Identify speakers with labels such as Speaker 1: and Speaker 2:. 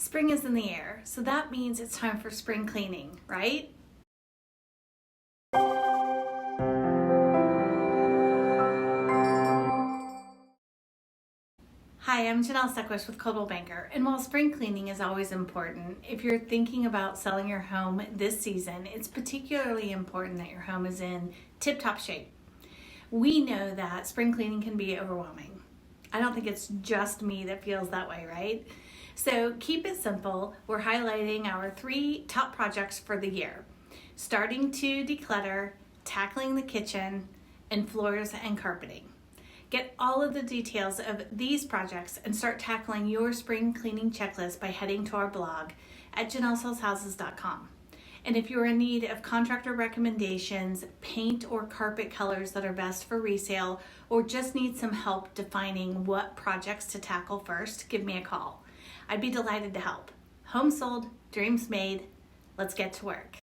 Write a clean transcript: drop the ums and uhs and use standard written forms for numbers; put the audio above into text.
Speaker 1: Spring is in the air, so that means it's time for spring cleaning, right? Hi, I'm Janell Stuckwisch with Coldwell Banker, and while spring cleaning is always important, if you're thinking about selling your home this season, it's particularly important that your home is in tip-top shape. We know that spring cleaning can be overwhelming. I don't think it's just me that feels that way, right? So keep it simple. We're highlighting our 3 top projects for the year: starting to declutter, tackling the kitchen, and floors and carpeting. Get all of the details of these projects and start tackling your spring cleaning checklist by heading to our blog at janellsellshouses.com. And if you're in need of contractor recommendations, paint or carpet colors that are best for resale, or just need some help defining what projects to tackle first, give me a call. I'd be delighted to help. Home sold, dreams made. Let's get to work.